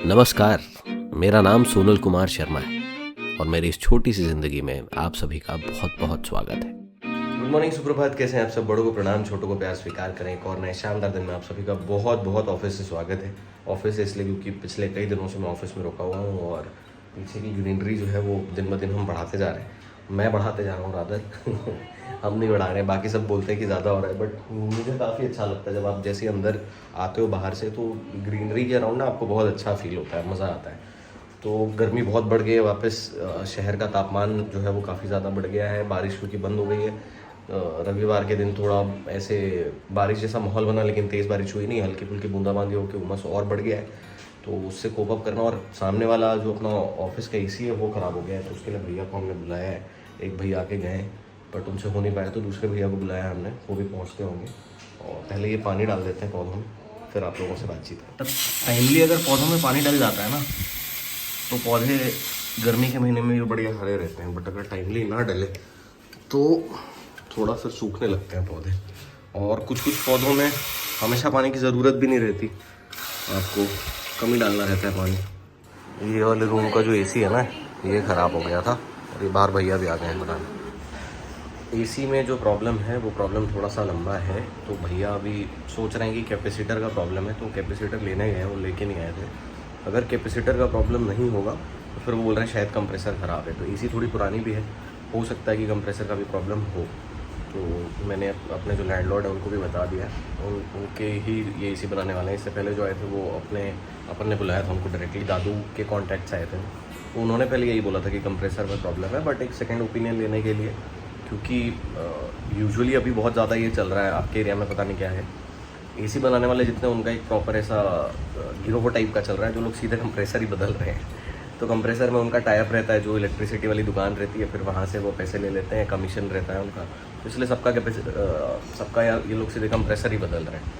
नमस्कार, मेरा नाम सोनल कुमार शर्मा है और मेरी इस छोटी सी जिंदगी में आप सभी का बहुत बहुत स्वागत है। गुड मॉर्निंग, सुप्रभात। कैसे हैं आप सब? बड़ों को प्रणाम, छोटों को प्यार स्वीकार करें। एक और नए शानदार दिन में आप सभी का बहुत बहुत ऑफिस से स्वागत है। ऑफिस से इसलिए क्योंकि पिछले कई दिनों से मैं ऑफिस में रुका हुआ हूँ और पीछे की ग्रीनरी जो है वो दिन ब दिन हम बढ़ाते जा रहे हैं। मैं बढ़ाते जा रहा हूँ रादर हम नहीं बढ़ा रहे हैं। बाकी सब बोलते हैं कि ज़्यादा हो रहा है, बट मुझे काफ़ी अच्छा लगता है जब आप जैसे अंदर आते हो बाहर से, तो ग्रीनरी के अराउंड ना आपको बहुत अच्छा फील होता है, मज़ा आता है। तो गर्मी बहुत बढ़ गई है वापस। शहर का तापमान जो है वो काफ़ी ज़्यादा बढ़ गया है। बारिश क्योंकि बंद हो गई है। रविवार के दिन थोड़ा ऐसे बारिश जैसा माहौल बना, लेकिन तेज़ बारिश हुई नहीं, हल्की फुल्की बूंदाबांदी होकर उमस और बढ़ गया है। तो उससे कोप अप करना, और सामने वाला जो अपना ऑफिस का एसी है वो ख़राब हो गया है, तो उसके लिए भैया को हमने बुलाया है। एक भैया आके गए, बट उनसे हो नहीं पाया, तो दूसरे भैया को बुलाया हमने, वो भी पहुँचते होंगे। और पहले ये पानी डाल देते हैं पौधों में, फिर आप लोगों से बातचीत करते हैं। टाइमली अगर पौधों में पानी डल जाता है ना, तो पौधे गर्मी के महीने में भी बढ़िया हरे रहते हैं, बट अगर टाइमली ना डले तो थोड़ा सा सूखने लगते हैं पौधे। और कुछ कुछ पौधों में हमेशा पानी की ज़रूरत भी नहीं रहती, आपको कम ही डालना रहता है पानी। ये वाले रूम का जो एसी है ना, ये ख़राब हो गया था और ये बाहर भैया भी आ गए हैं बनाने। एसी में जो प्रॉब्लम है वो प्रॉब्लम थोड़ा सा लंबा है, तो भैया अभी सोच रहे हैं कि कैपेसिटर का प्रॉब्लम है, तो कैपेसिटर लेने गए हैं, वो लेके नहीं आए थे। अगर कैपेसिटर का प्रॉब्लम नहीं होगा तो फिर वो बोल रहे हैं शायद कंप्रेसर ख़राब है। तो एसी थोड़ी पुरानी भी है, हो सकता है कि कंप्रेसर का भी प्रॉब्लम हो। तो मैंने अपने जो लैंडलॉर्ड है उनको भी बता दिया, उनके ही ये एसी बनाने वाले हैं। इससे पहले जो आए थे वो अपन ने बुलाया था उनको डायरेक्टली, दादू के कॉन्टैक्ट्स आए थे, तो उन्होंने पहले यही बोला था कि कंप्रेसर में प्रॉब्लम है, बट एक सेकेंड ओपिनियन लेने के लिए, क्योंकि यूजुअली अभी बहुत ज़्यादा ये चल रहा है आपके एरिया में, पता नहीं क्या है। एसी बनाने वाले जितने, उनका एक प्रॉपर ऐसा गिरोह टाइप का चल रहा है, जो लोग सीधे कंप्रेसर ही बदल रहे हैं। तो कंप्रेसर में उनका टाइप रहता है, जो इलेक्ट्रिसिटी वाली दुकान रहती है, फिर वहाँ से वो पैसे ले लेते हैं, कमीशन रहता है उनका। तो इसलिए सबका ये लोग सीधे कंप्रेसर ही बदल रहे हैं।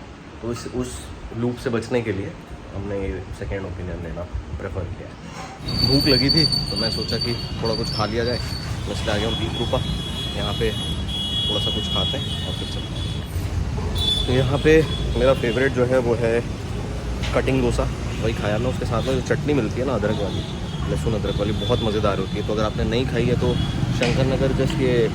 तो उस लूप से बचने के लिए हमने ये सेकेंड ओपिनियन लेना प्रेफर किया है। भूख लगी थी तो मैं सोचा कि थोड़ा कुछ खा लिया जाए, मैं इसलिए आ गया हूँ 20 रुपये। यहाँ पे थोड़ा सा कुछ खाते हैं और फिर चलते हैं। तो यहाँ पे मेरा फेवरेट जो है वो है कटिंग डोसा, वही खाया मैं। उसके साथ में जो चटनी मिलती है ना, अदरक वाली, लहसुन अदरक वाली, बहुत मज़ेदार होती है। तो अगर आपने नहीं खाई है तो शंकर नगर जस्ट ये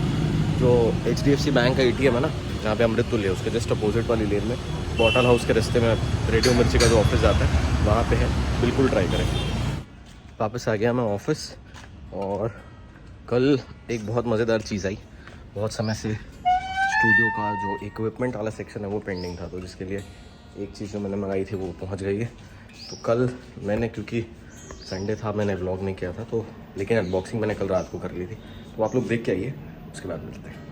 जो HDFC बैंक का ATM है ना, जहाँ पे अमृततुल्य है, उसके जस्ट अपोजिट वाली लेन में बॉटल हाउस के रास्ते में रेडियो मिर्ची का जो ऑफिस जाता है वहाँ पे है, बिल्कुल ट्राई करें। वापस आ गया मैं ऑफिस, और कल एक बहुत मज़ेदार चीज़ आई। बहुत समय से स्टूडियो का जो इक्विपमेंट वाला सेक्शन है वो पेंडिंग था, तो जिसके लिए एक चीज़ जो मैंने मंगाई थी वो पहुंच गई है। तो कल मैंने, क्योंकि संडे था, मैंने व्लॉग नहीं किया था, तो लेकिन अनबॉक्सिंग मैंने कल रात को कर ली थी, तो आप लोग देख के आइए, उसके बाद मिलते हैं।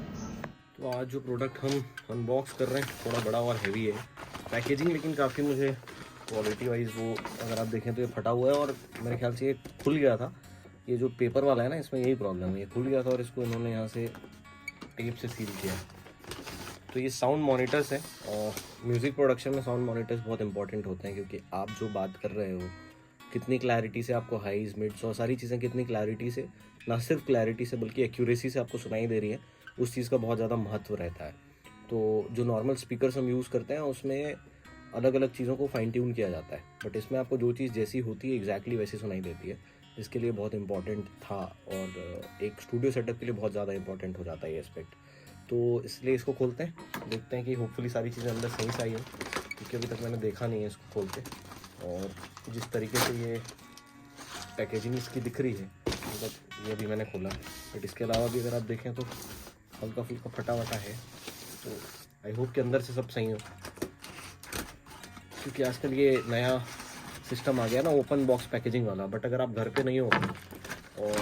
तो आज जो प्रोडक्ट हम अनबॉक्स कर रहे हैं थोड़ा बड़ा और हैवी है पैकेजिंग, लेकिन काफ़ी मुझे क्वालिटी वाइज वो, अगर आप देखें तो ये फटा हुआ है, और मेरे ख्याल से ये खुल गया था। ये जो पेपर वाला है ना, इसमें यही प्रॉब्लम है, ये खुल गया था और इसको इन्होंने यहाँ से टेप से सील किया। तो ये साउंड मॉनिटर्स हैं, और म्यूज़िक प्रोडक्शन में साउंड मॉनिटर्स बहुत इंपॉर्टेंट होते हैं, क्योंकि आप जो बात कर रहे हो कितनी क्लैरिटी से आपको हाइज मिड्स और सारी चीज़ें कितनी क्लैरिटी से, ना सिर्फ क्लैरिटी से बल्कि एक्यूरेसी से आपको सुनाई दे रही है, उस चीज़ का बहुत ज़्यादा महत्व रहता है। तो जो नॉर्मल स्पीकर्स हम यूज़ करते हैं उसमें अलग अलग चीज़ों को फाइन ट्यून किया जाता है, बट इसमें आपको जो चीज़ जैसी होती है एग्जैक्टली वैसी सुनाई देती है, इसके लिए बहुत इंपॉर्टेंट था, और एक स्टूडियो सेटअप के लिए बहुत ज़्यादा इंपॉर्टेंट हो जाता है ये एस्पेक्ट। तो इसलिए इसको खोलते हैं, देखते हैं कि होपफुली सारी चीज़ें अंदर सही से आई हैं, क्योंकि अभी तक मैंने देखा नहीं है इसको खोल के। और जिस तरीके से ये पैकेजिंग इसकी दिख रही है, मतलब ये भी मैंने खोला, बट इसके अलावा भी अगर आप देखें तो हल्का फुल्का फटा वटा है। तो आई होप कि अंदर से सब सही हो, क्योंकि आजकल ये नया सिस्टम आ गया ना, ओपन बॉक्स पैकेजिंग वाला। बट अगर आप घर पे नहीं हो और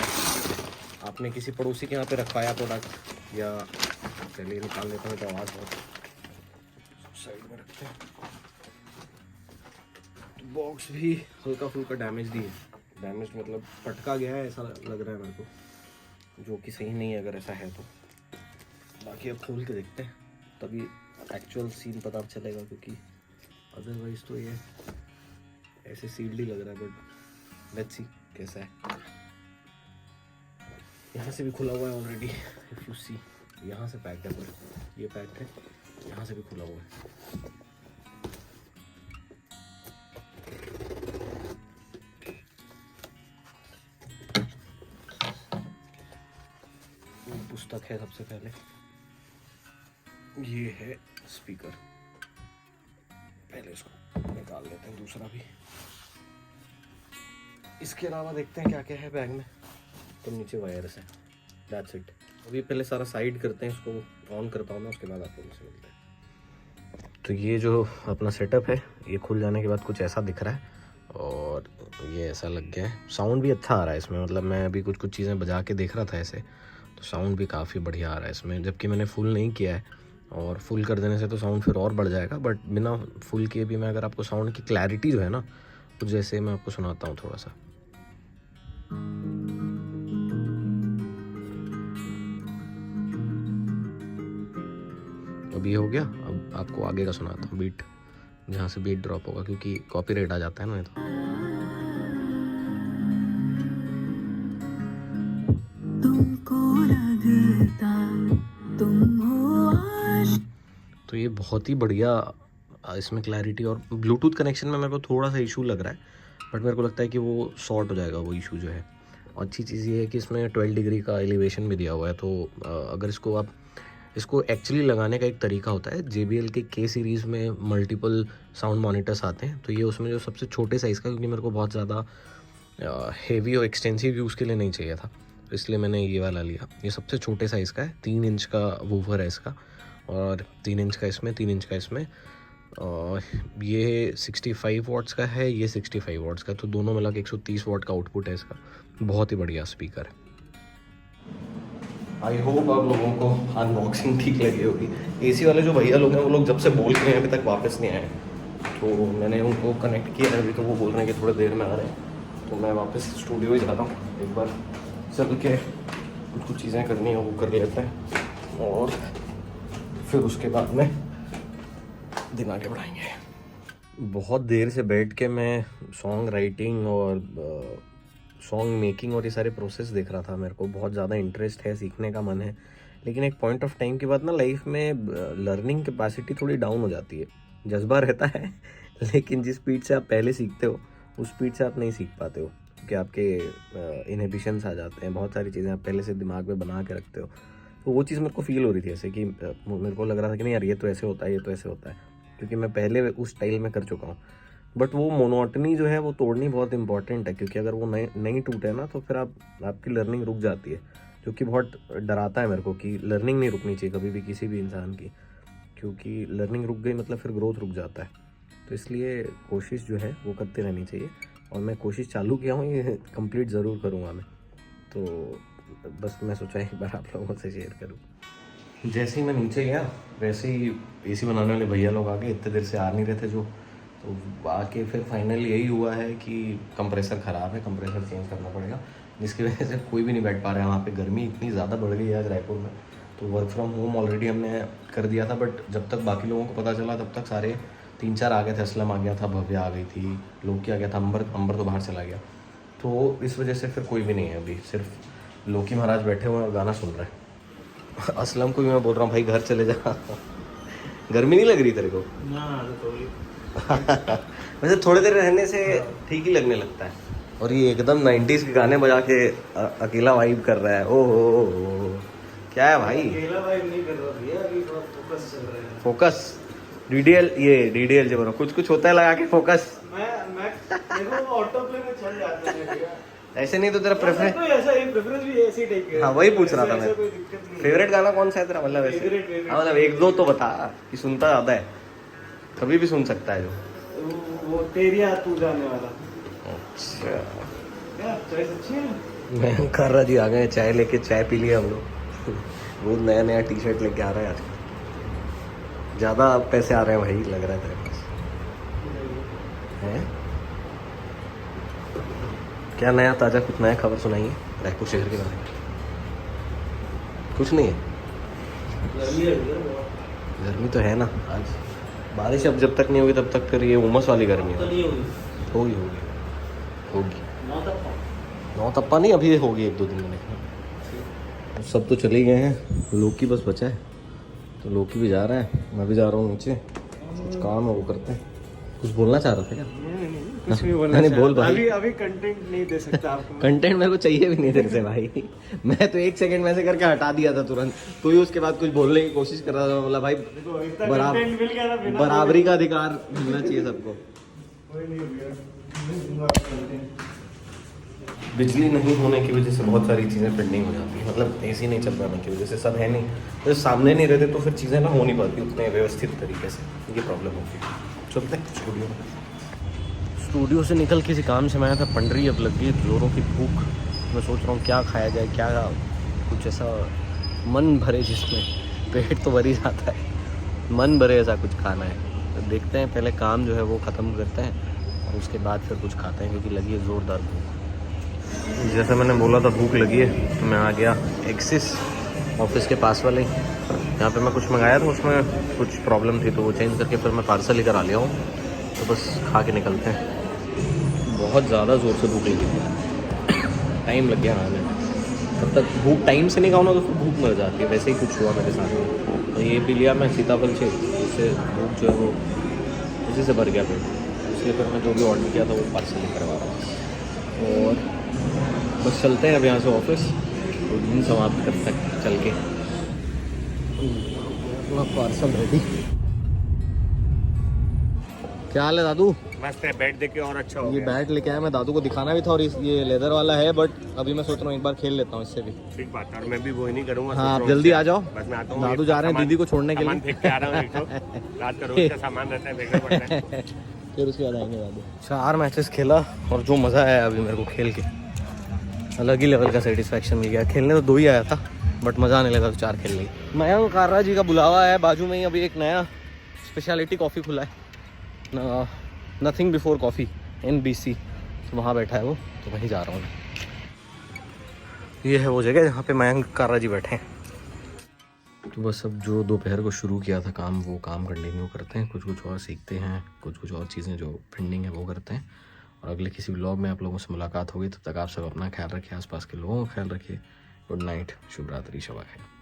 आपने किसी पड़ोसी के यहाँ पे रखवाया प्रोडक्ट, या चलिए निकाल लेता हूँ तो आवाज़ बहुत, साइड में रखते हैं। तो बॉक्स भी हल्का फुल्का डैमेज दी है, डैमेज मतलब पटका गया है ऐसा लग रहा है मेरे को, जो कि सही नहीं है अगर ऐसा है तो। बाकी अब खोल के देखते हैं, तभी एक्चुअल सीन पता चलेगा, क्योंकि अदरवाइज तो ये ऐसे सील्ड ही लग रहा है। बट लेट्स सी कैसा है। यहाँ से भी खुला हुआ है ऑलरेडी, इफ़ यू सी, यहाँ से पैक्ड है, पर ये पैक्ड है, यहाँ से भी खुला हुआ है। पुस्तक है सबसे पहले, ये है स्पीकर, पहले इसको निकाल लेते हैं दूसरा भी। इसके अलावा देखते हैं क्या क्या है बैग में। तो नीचे वायर्स है, दैट्स इट। अभी पहले सारा साइड करते हैं, इसको ऑन करता हूँ मैं, उसके बाद आपको मुझसे मिलते हैं। तो ये जो अपना सेटअप है ये खुल जाने के बाद कुछ ऐसा दिख रहा है और ये ऐसा लग गया है। साउंड भी अच्छा आ रहा है इसमें, मतलब मैं अभी कुछ चीज़ें बजा के देख रहा था ऐसे, तो साउंड भी काफ़ी बढ़िया आ रहा है इसमें, जबकि मैंने फुल नहीं किया है। और फुल कर देने से तो साउंड फिर और बढ़ जाएगा, बट बिना फुल किए भी मैं अगर आपको साउंड की क्लैरिटी जो है ना, कुछ जैसे मैं आपको सुनाता हूँ थोड़ा सा। अब ये हो गया। अब आपको आगे का सुनाता हूँ बीट, जहाँ से बीट ड्रॉप होगा, क्योंकि कॉपीराइट आ जाता है ना। तो ये बहुत ही बढ़िया इसमें क्लैरिटी, और ब्लूटूथ कनेक्शन में मेरे को थोड़ा सा इशू लग रहा है, बट मेरे को लगता है कि वो सॉर्ट हो जाएगा वो इशू जो है। और अच्छी चीज़ ये है कि इसमें 12 डिग्री का एलिवेशन भी दिया हुआ है, तो अगर इसको एक्चुअली लगाने का एक तरीका होता है। JBL के K सीरीज़ में मल्टीपल साउंड मॉनिटर्स आते हैं, तो ये उसमें जो सबसे छोटे साइज़ का, क्योंकि मेरे को बहुत ज़्यादा हेवी और एक्सटेंसिव यूज़ के लिए नहीं चाहिए था, तो इसलिए मैंने ये वाला लिया। ये सबसे छोटे साइज़ का है, 3 इंच का वूफर है इसका, और 3 इंच का इसमें, 3 इंच का इसमें। और ये 65 वॉट्स का है, ये 65 वॉट्स का, तो दोनों मिला के 130 वॉट का आउटपुट है इसका। बहुत ही बढ़िया स्पीकर है। आई होप आप लोगों को अनबॉक्सिंग ठीक लगी होगी। AC वाले जो भैया लोग हैं, वो लोग जब से बोल के अभी तक वापस नहीं आए, तो मैंने उनको कनेक्ट किया है अभी, तो वो बोल रहे हैं कि थोड़ी देर में आ रहे हैं। तो मैं वापस स्टूडियो ही जा रहा हूँ, एक बार चल के कुछ चीज़ें करनी है वो कर लेते हैं, और फिर उसके बाद में दिन आगे बढ़ाएंगे। बहुत देर से बैठ के मैं सॉन्ग राइटिंग और सॉन्ग मेकिंग और ये सारे प्रोसेस देख रहा था। मेरे को बहुत ज़्यादा इंटरेस्ट है, सीखने का मन है, लेकिन एक पॉइंट ऑफ टाइम के बाद ना लाइफ में लर्निंग कैपेसिटी थोड़ी डाउन हो जाती है। जज्बा रहता है लेकिन जिस स्पीड से आप पहले सीखते हो उस स्पीड से आप नहीं सीख पाते हो, क्योंकि आपके इनहिबिशंस आ जाते हैं। बहुत सारी चीज़ें आप पहले से दिमाग में बना के रखते हो, तो वो चीज़ मेरे को फील हो रही थी ऐसे कि मेरे को लग रहा था कि नहीं यार, ये तो ऐसे होता है, ये तो ऐसे होता है, क्योंकि मैं पहले उस स्टाइल में कर चुका हूँ। बट वो मोनोटनी जो है वो तोड़नी बहुत इंपॉर्टेंट है, क्योंकि अगर वो नहीं टूटे ना, तो फिर आपकी लर्निंग रुक जाती है, जो कि बहुत डराता है मेरे को कि लर्निंग नहीं रुकनी चाहिए कभी भी किसी भी इंसान की, क्योंकि लर्निंग रुक गई मतलब फिर ग्रोथ रुक जाता है। तो इसलिए कोशिश जो है वो करते रहनी चाहिए, और मैं कोशिश चालू किया हूँ, ये कंप्लीट ज़रूर करूँगा मैं। तो बस मैं सोचा एक बार आप लोगों से शेयर करूँ। जैसे ही मैं नीचे गया वैसे ही AC बनाने वाले भैया लोग आ गए, इतने देर से आ नहीं रहे थे जो, तो आके फिर फाइनल यही हुआ है कि कंप्रेसर ख़राब है, कंप्रेसर चेंज करना पड़ेगा, जिसकी वजह से कोई भी नहीं बैठ पा रहा है वहाँ पे। गर्मी इतनी ज़्यादा बढ़ गई है आज रायपुर में, तो वर्क फ्रॉम होम ऑलरेडी हमने कर दिया था, बट जब तक बाकी लोगों को पता चला तब तक सारे 3-4 आ गए थे। असलम आ गया था, भव्या आ गई थी, लोकी आ गया था, अंबर तो बाहर चला गया, तो इस वजह से फिर कोई भी नहीं है अभी, सिर्फ लोकी महाराज बैठे हुए हैं और गाना सुन रहे हैं। असलम को भी मैं बोल रहा हूँ भाई घर चले जा, गर्मी नहीं लग रही तेरे को? वैसे थोड़ी देर रहने से ठीक ही लगने लगता है। और ये एकदम 90s के गाने बजा के अकेला वाइब कर रहा है। ओहो, क्या है भाई? अकेला वाइब नहीं कर रहा भैया, अभी बहुत फोकस चल रहा है। फोकस DDL जो कुछ होता है लगा के फोकस। मैं ऑटो प्ले में चल जाता है। ऐसे नहीं तो तेरा प्रेफरेंस भी ऐसे टाइप का। हाँ वही पूछ रहा था मैं, फेवरेट गाना कौन सा है तेरा? मतलब वैसे हाँ, मतलब 1-2 तो बता कि सुनता ज़्यादा है, कभी भी सुन सकता है जो। वो तेरी तू जाने वाला। अच्छा क्या चाय अच्छी है? मैं कर रहा जी, आ गए चाय लेके, चाय पी लिया हम लोग। वो नया टी-शर्ट लेके आ रहा है आजकल, ज़्यादा पैसे आ रहे हैं भाई, लग रहा है तेरे पास है। क्या नया ताज़ा कुछ नया खबर सुनाइए रायपुर शहर के बारे में। कुछ नहीं है, गर्मी तो है ना आज। बारिश अब जब तक नहीं होगी तब तक फिर ये उमस वाली गर्मी होगी। 9 तप्पा नहीं, अभी होगी 1-2 दिन में। सब तो चले गए हैं, लोकी बस बचा है, तो लोकी भी जा रहा है, मैं भी जा रहा हूँ नीचे, कुछ काम है वो करते हैं। कुछ बोलना चाह रहे थे क्या? कुछ नहीं बोलना नहीं, बोल भाई। अभी कंटेंट नहीं दे सकता आपको। कंटेंट मेरे को चाहिए भी नहीं तेरे से भाई। मैं तो 1 सेकंड में से करके हटा दिया था तुरंत। तू ही उसके बाद कुछ बोलने की कोशिश कर रहा था। बोला भाई कंटेंट मिल गया था बिना बराबरी का अधिकार मिलना चाहिए सबको। कोई नहीं भैया। बिजली नहीं होने की वजह से बहुत सारी चीज़ें पेंडिंग हो जाती है। मतलब एसी नहीं चल पाने की वजह से सब है नहीं, तो सामने नहीं रहते तो फिर चीज़ें ना हो नहीं पाती उतने व्यवस्थित तरीके से। ये प्रॉब्लम होती है। चलते हैं स्टूडियो से निकल किसी काम से मैं आया था पंडरी। अब लग गई जोरों की भूख। मैं सोच रहा हूँ क्या खाया जाए, क्या कुछ ऐसा मन भरे जिसमें पेट तो भर ही जाता है, मन भरे ऐसा कुछ खाना है। तो देखते हैं, पहले काम जो है वो ख़त्म करते हैं और उसके बाद फिर कुछ खाते हैं, क्योंकि लगी है ज़ोरदार भूख। जैसे मैंने बोला था भूख लगी है, तो मैं आ गया एक्सिस ऑफिस के पास वाले। यहाँ पे मैं कुछ मंगाया था, उसमें कुछ प्रॉब्लम थी तो वो चेंज करके फिर मैं पार्सल लेकर आ लिया हूँ। तो बस खा के निकलते हैं। बहुत ज़्यादा ज़ोर से भूख लगी थी, टाइम लग गया खाने में। तब तक भूख टाइम से नहीं खाऊँ ना तो फिर भूख मर जाती है। वैसे ही कुछ हुआ मेरे साथ में। तो ये भी लिया मैं सीताफल शेक, उससे भूख जो है वो उसी से भर गया पेट। इसलिए फिर मैं जो भी ऑर्डर किया था वो पार्सल लेकर आ रहा हूँ। और बस चलते हैं अब यहाँ से ऑफिस, तो दिन समाप्त करते हैं चल के। Parcel ready. क्या हाल है दादू? मस्त है, बैट देके और अच्छा हो ये गया। बैट लेके आया मैं, दादू को दिखाना भी था। और ये लेदर वाला है, बट अभी मैं सोच रहा हूँ एक बार खेल लेता हूँ इससे भी। ठीक बात है, और मैं भी वो ही नहीं करूँगा। हाँ, आप जल्दी आ जाओ। बस मैं आता हूँ। दादू जा रहे हैं दीदी को छोड़ने के लिए। फेंक के आ रहा हूँ एक तो। रात का रोज का सामान रहता है, फेंकना पड़ता है। फिर उसके बाद आएंगे दादू। 4 मैचेस खेला और जो मज़ा आया अभी मेरे को खेल के, अलग ही लेवल का सेटिस्फैक्शन मिल गया। खेलने तो 2 ही आया था, बट मज़ा आने लगा तो 4 खेल ली। मयंक कारा जी का बुलावा है, बाजू में ही अभी एक नया स्पेशलिटी कॉफ़ी खुला है, nothing before coffee in BC। तो वहाँ बैठा है वो, तो वहीं जा रहा हूँ। ये है वो जगह जहाँ पे मयंक कारा जी बैठे हैं। तो बस अब जो दोपहर को शुरू किया था काम, वो काम कंटिन्यू करते हैं। कुछ और सीखते हैं, कुछ और चीज़ें जो पेंडिंग है वो करते हैं। और अगले किसी व्लॉग में आप लोगों से मुलाकात होगी। तब तक आप सब अपना ख्याल रखिए, आसपास के लोगों का ख्याल रखिए। गुड नाइट, शुभ रात्रि, शब खैर।